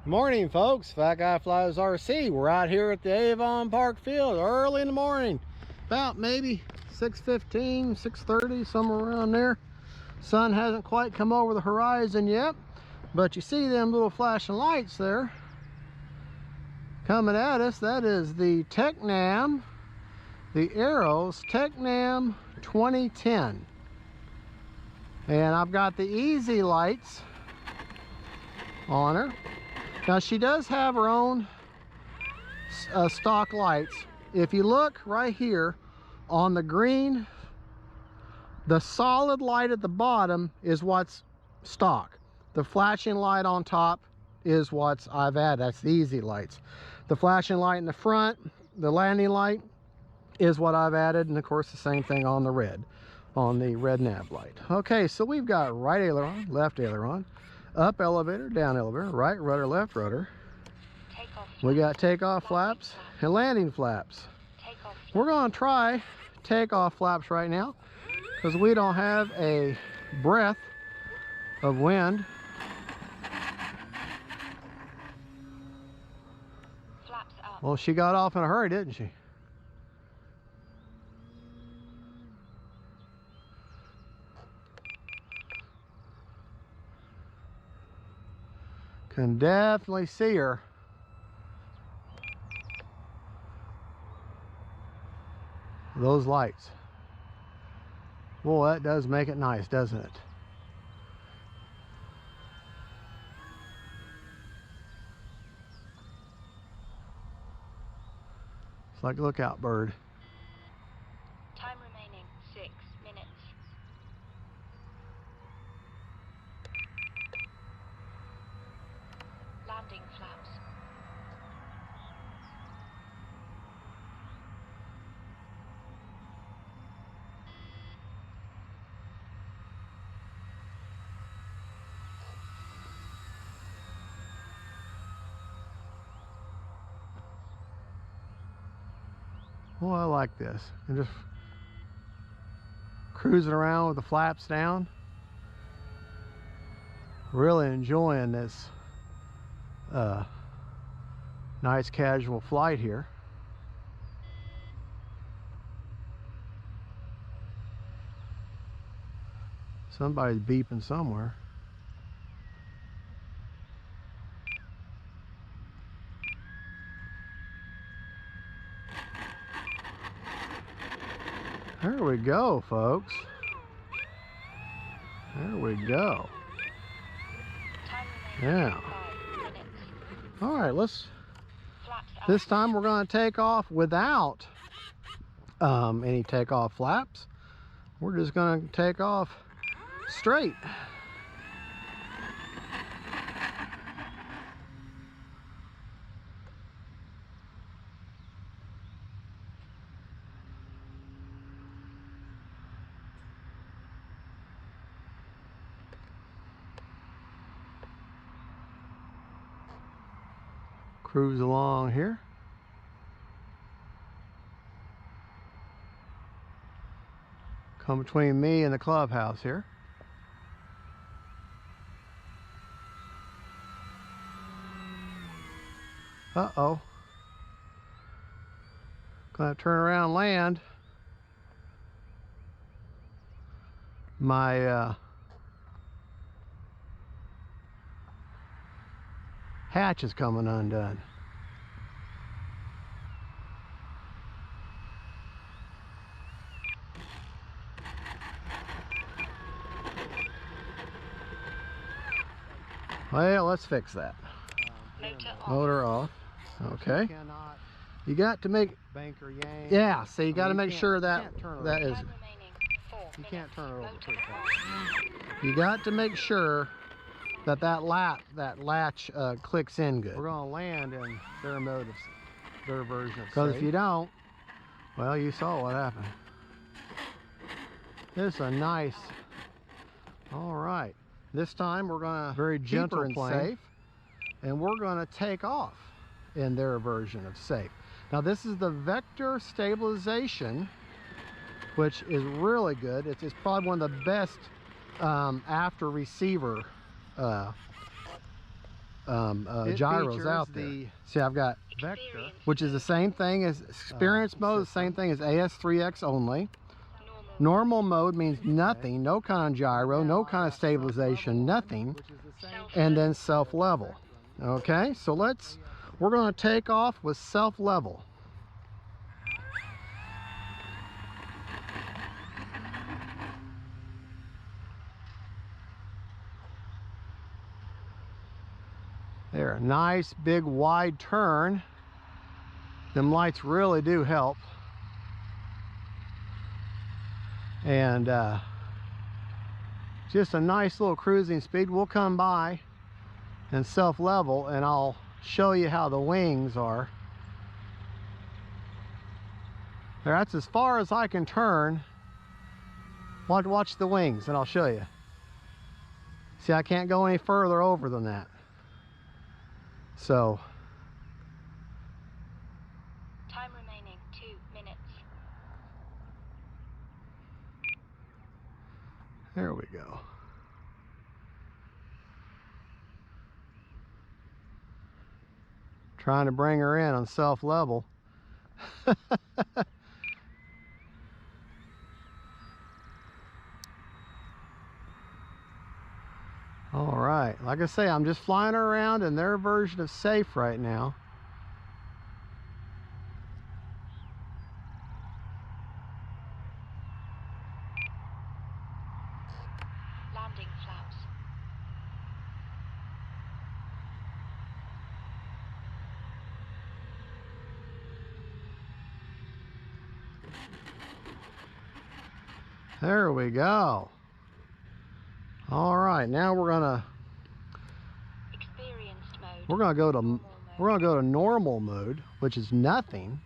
Morning, folks. Fat Guy Flies RC. We're out here at the Avon Park field early in the morning, about maybe 6:15, 6:30, somewhere around there. Sun hasn't quite come over the horizon yet, but you see them little flashing lights there coming at us. That is the Technam, the Arrows Technam 2010, and I've got the easy lights on her. Now she does have her own stock lights. If you look right here on the green, the solid light at the bottom is what's stock. The flashing light on top is what's I've added. That's the easy lights. The flashing light in the front, the landing light, is what I've added, and of course the same thing on the red nav light. Okay, so we've got right aileron, left aileron, up elevator, down elevator, right rudder, left rudder. We got takeoff flaps and landing flaps. We're going to try takeoff flaps right now because we don't have a breath of wind. Flaps up. Well, she got off in a hurry, didn't she? Can definitely see her. Those lights. Boy, that does make it nice, doesn't it? It's like Lookout Bird. Time remaining 6 minutes. Landing flaps. Oh, I like this. And just cruising around with the flaps down. Really enjoying this nice casual flight here. Somebody's beeping somewhere. There we go, folks. There we go. Time remaining Yeah. 5 minutes. All right, let's. Flaps up. This time we're going to take off without any takeoff flaps. We're just going to take off straight. Cruise along here. Come between me and the clubhouse here. Uh-oh. Gonna turn around and land. My hatch is coming undone. Well, let's fix that. Motor off. Okay. You got to make Banker yank. Yeah, so you got to make sure that that is. Time remaining 4 minutes. You can't turn it over Motor too on. fast. You got to make sure that latch clicks in good. We're gonna land in their mode of their version of Because if safe. you don't, well, you saw what happened. This is a nice. All right. This time we're gonna Very gentle keep her in plane. safe, and we're gonna take off in their version of safe. Now this is the Vector Stabilization, which is really good. It's probably one of the best after receiver gyros out there. See, I've got Vector. which is the same thing as experience mode, the same thing as AS3X only. Normal mode means nothing, no kind of gyro, no kind of stabilization, nothing, and then self-level. Okay, so we're going to take off with self-level. There, nice big wide turn. Them lights really do help. And just a nice little cruising speed. We'll come by and self-level and I'll show you how the wings are. There, that's as far as I can turn. Watch the wings and I'll show you. See, I can't go any further over than that. So Time remaining 2 minutes. there we go. Trying to bring her in on self-level. All right, like I say, I'm just flying her around in their version of safe right now. Landing flaps. There we go. All right, now we're gonna Experienced mode. go to Normal mode. we're gonna go to normal mode, which is nothing,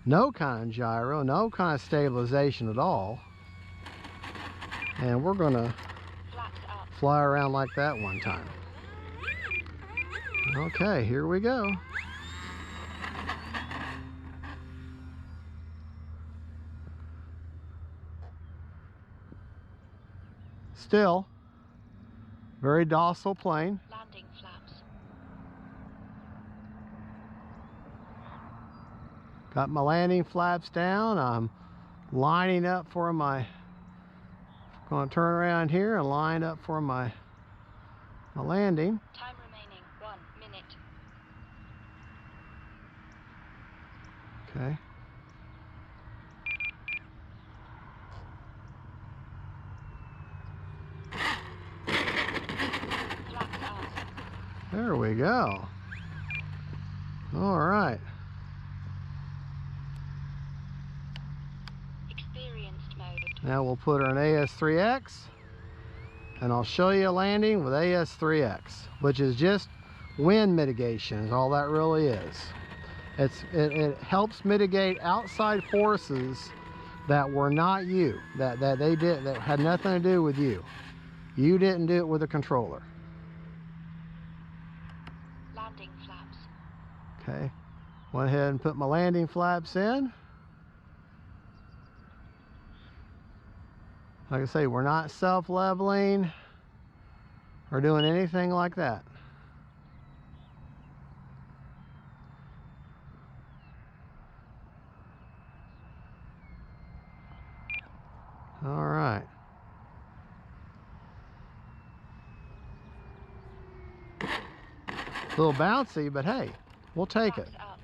no kind of gyro, no kind of stabilization at all, and we're gonna Flaps up. fly around like that one time. Okay, here we go. Still very docile plane. Landing flaps. Got my landing flaps down. I'm lining up for my, going to turn around here and line up for my landing. Time remaining 1 minute. Okay. Flaps up. There we go. All right. Experienced mode. Now we'll put her in AS3X and I'll show you a landing with AS3X, which is just wind mitigation is all that really is. It helps mitigate outside forces that were not you, that had nothing to do with you. You didn't do it with a controller. Landing flaps. Okay, went ahead and put my landing flaps in. Like I say, we're not self-leveling or doing anything like that. All right. A little bouncy, but hey, we'll take it. Flaps up.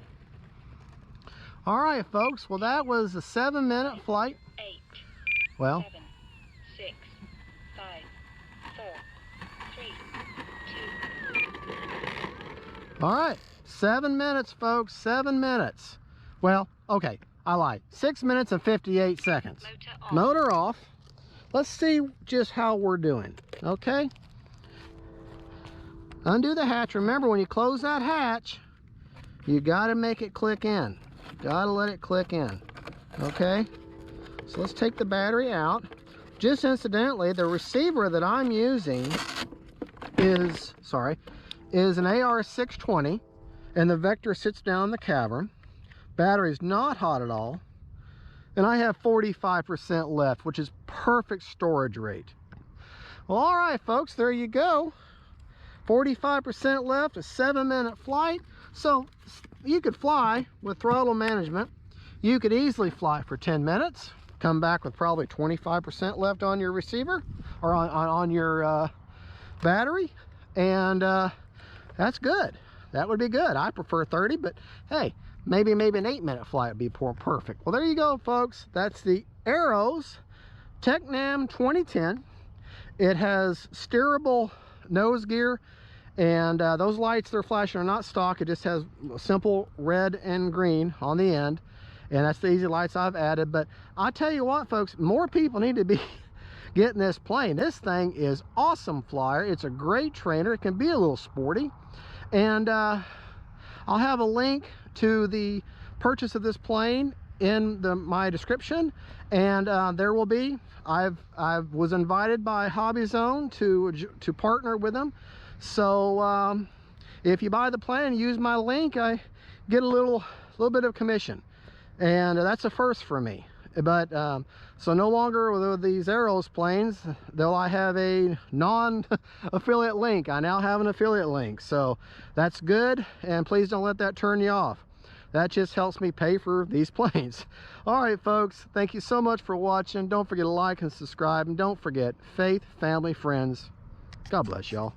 All right, folks. Well, that was a 7-minute flight. 8. Well, 7. 6. 5. 4. 3. 2. all right. 7 minutes, folks. 7 minutes. Well, okay. I lied. 6 minutes and 58 seconds. Motor on. Motor off. Let's see just how we're doing. Okay. Undo the hatch. Remember, when you close that hatch, you got to make it click in. Got to let it click in. Okay. So let's take the battery out. Just incidentally, the receiver that I'm using is an AR620, and the Vector sits down in the cavern. Battery's not hot at all, and I have 45% left, which is perfect storage rate. Well, all right, folks, there you go. 45% left, a 7-minute flight. So you could fly with throttle management. You could easily fly for 10 minutes, come back with probably 25% left on your receiver or on your battery, and that's good. That would be good. I prefer 30, but hey, maybe an 8-minute flight would be perfect. Well, there you go, folks. That's the Arrows Technam 2010. It has steerable nose gear, and those lights they're flashing are not stock. It just has simple red and green on the end, and that's the easy lights I've added. But I'll tell you what, folks, more people need to be getting this plane. This thing is awesome flyer. It's a great trainer. It can be a little sporty, and I'll have a link to the purchase of this plane in my description, and there will be, I was invited by Hobby Zone to partner with them. So if you buy the plane and use my link, I get a little bit of commission, and that's a first for me. But so no longer with these Arrows planes, though I have a non-affiliate link. I now have an affiliate link, so that's good, and please don't let that turn you off. That just helps me pay for these planes. All right, folks, thank you so much for watching. Don't forget to like and subscribe, and don't forget, faith, family, friends. God bless y'all.